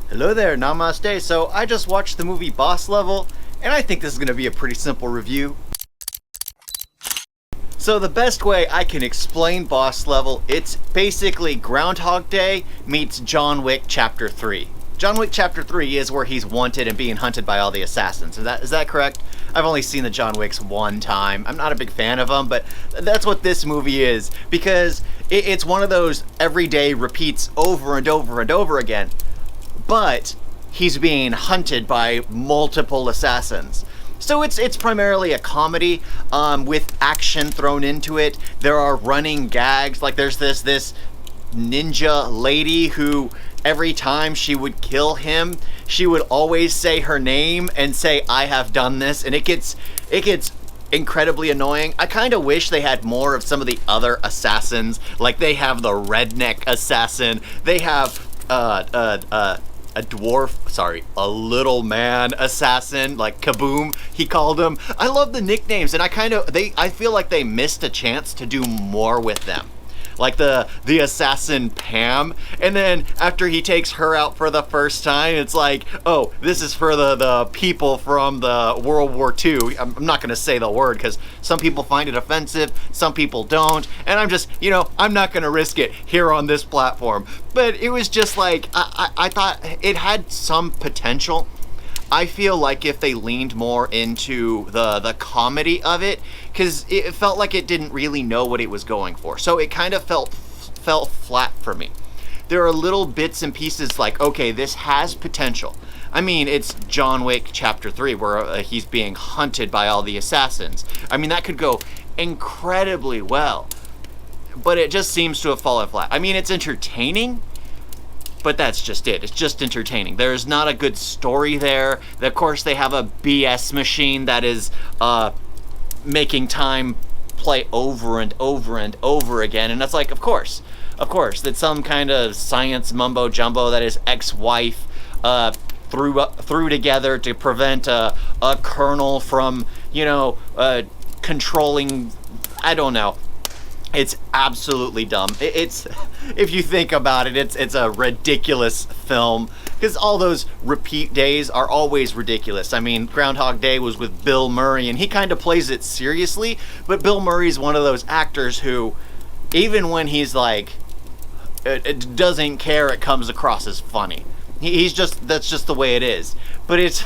Hello there, namaste. So I just watched the movie Boss Level, and I think this is going to be a pretty simple review. So the best way I can explain Boss Level, it's basically Groundhog Day meets John Wick Chapter 3. John Wick Chapter 3 is where he's wanted and being hunted by all the assassins. Is that correct? I've only seen the John Wicks one time. I'm not a big fan of them, but that's what this movie is, because it's one of those everyday repeats over and over and over again. But he's being hunted by multiple assassins. So it's primarily a comedy with action thrown into it. There are running gags, like there's this ninja lady who every time she would kill him, she would always say her name and say, "I have done this," and it gets incredibly annoying. I kind of wish they had more of some of the other assassins. Like they have the redneck assassin. They have a little man assassin, like Kaboom, he called him. I love the nicknames, and I feel like they missed a chance to do more with them. Like the assassin Pam, and then after he takes her out for the first time, it's like, oh, this is for the people from the World War II. I'm not gonna say the word because some people find it offensive, some people don't, and I'm not gonna risk it here on this platform. But it was just like, I thought it had some potential. I feel like if they leaned more into the comedy of it, because it felt like it didn't really know what it was going for. So it kind of felt flat for me. There are little bits and pieces like, okay, this has potential. I mean, it's John Wick Chapter 3 where he's being hunted by all the assassins. I mean, that could go incredibly well. But it just seems to have fallen flat. I mean, it's entertaining, but that's just it. It's just entertaining. There's not a good story there. Of course, they have a BS machine that is making time play over and over and over again. And that's like, of course, that's some kind of science mumbo jumbo that his ex-wife threw together to prevent a colonel from, controlling, I don't know. It's absolutely dumb. It's if you think about it, it's a ridiculous film because all those repeat days are always ridiculous. I mean, Groundhog Day was with Bill Murray, and he kind of plays it seriously, but Bill Murray's one of those actors who, even when he's like, it doesn't care, it comes across as funny. That's just the way it is. But it's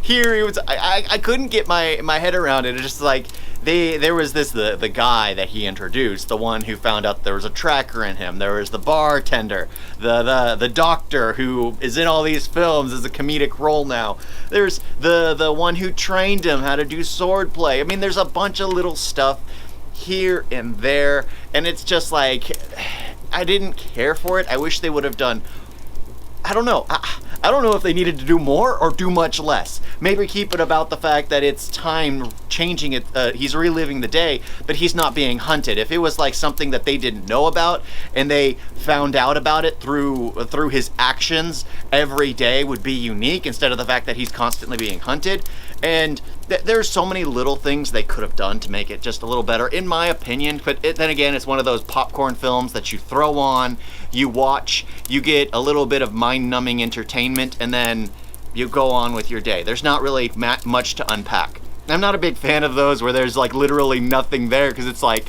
here. It was I couldn't get my head around it. It's just like. There was the guy that he introduced, the one who found out there was a tracker in him. There was the bartender, the doctor who is in all these films as a comedic role now. There's the one who trained him how to do swordplay. I mean, there's a bunch of little stuff here and there, and it's just like I didn't care for it. I wish they would have done. I don't know. I don't know if they needed to do more or do much less. Maybe keep it about the fact that it's time changing it. He's reliving the day, but he's not being hunted. If it was like something that they didn't know about and they found out about it through his actions every day would be unique instead of the fact that he's constantly being hunted. And there's so many little things they could have done to make it just a little better, in my opinion. But then again, it's one of those popcorn films that you throw on, you watch, you get a little bit of mind-numbing entertainment, and then you go on with your day. There's not really much to unpack. I'm not a big fan of those where there's like literally nothing there, because it's like,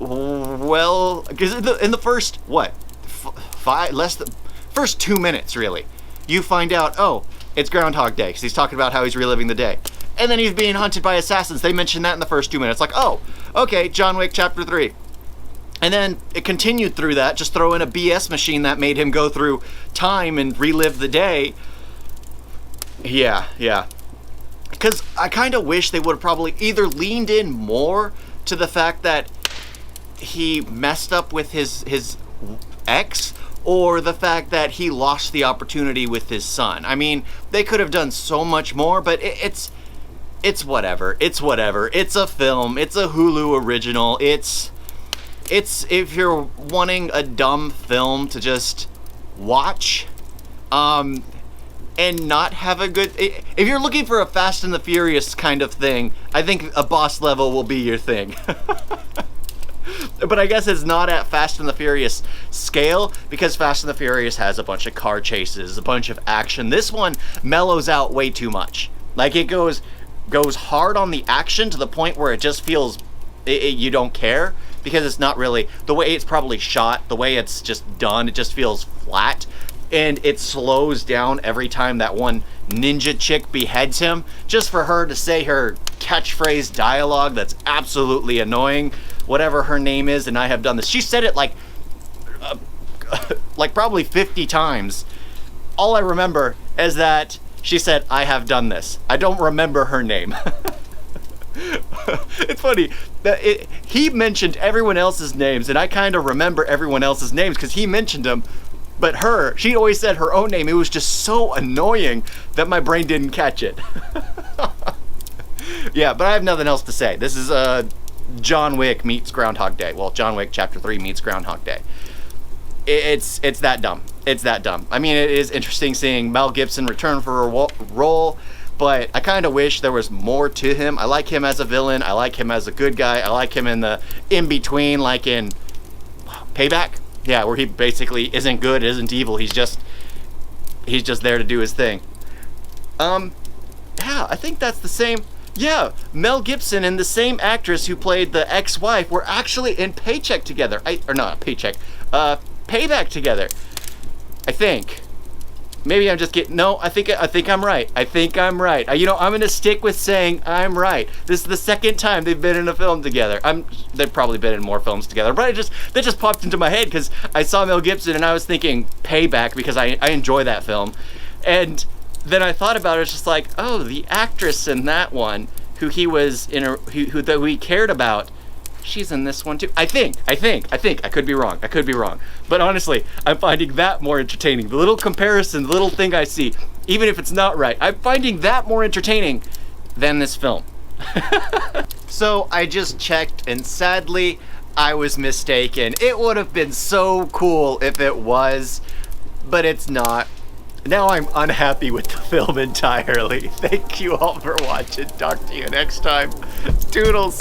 well, because in the first, first 2 minutes, really, you find out, oh, it's Groundhog Day, because he's talking about how he's reliving the day. And then he's being hunted by assassins. They mentioned that in the first 2 minutes. Like, oh, okay, John Wick Chapter 3. And then it continued through that. Just throw in a BS machine that made him go through time and relive the day. Yeah. Because I kind of wish they would have probably either leaned in more to the fact that he messed up with his ex, or the fact that he lost the opportunity with his son. I mean, they could have done so much more, but it's whatever. It's whatever. It's a film. It's a Hulu original. It's if you're wanting a dumb film to just watch, and not have a good. If you're looking for a Fast and the Furious kind of thing, I think a Boss Level will be your thing. But I guess it's not at Fast and the Furious scale because Fast and the Furious has a bunch of car chases, a bunch of action. This one mellows out way too much. Like it goes hard on the action to the point where it just feels you don't care because it's not really the way it's probably shot, the way it's just done. It just feels flat. And it slows down every time that one ninja chick beheads him, just for her to say her catchphrase dialogue that's absolutely annoying, whatever her name is, and I have done this. She said it like probably 50 times. All I remember is that she said, I have done this. I don't remember her name. It's funny that he mentioned everyone else's names, and I kind of remember everyone else's names because he mentioned them. But she always said her own name. It was just so annoying that my brain didn't catch it. Yeah, but I have nothing else to say. This is John Wick meets Groundhog Day. Well, John Wick Chapter 3 meets Groundhog Day. It's that dumb. It's that dumb. I mean, it is interesting seeing Mel Gibson return for a role, but I kind of wish there was more to him. I like him as a villain. I like him as a good guy. I like him in the in-between, like in Payback. Yeah, where he basically isn't good, isn't evil. He's just there to do his thing. Yeah, I think that's the same. Yeah, Mel Gibson and the same actress who played the ex-wife were actually in Payback together. Payback together. I think. Maybe I'm just getting. No, I think I'm right. I think I'm right. I'm gonna stick with saying I'm right. This is the second time they've been in a film together. They've probably been in more films together, but that just popped into my head because I saw Mel Gibson and I was thinking Payback because I enjoy that film, and then I thought about it. It's just like, oh, the actress in that one who he was in who we cared about. She's in this one too. I think. I could be wrong. But honestly, I'm finding that more entertaining. The little comparison, the little thing I see, even if it's not right, I'm finding that more entertaining than this film. So I just checked, and sadly, I was mistaken. It would have been so cool if it was, but it's not. Now I'm unhappy with the film entirely. Thank you all for watching. Talk to you next time. Toodles.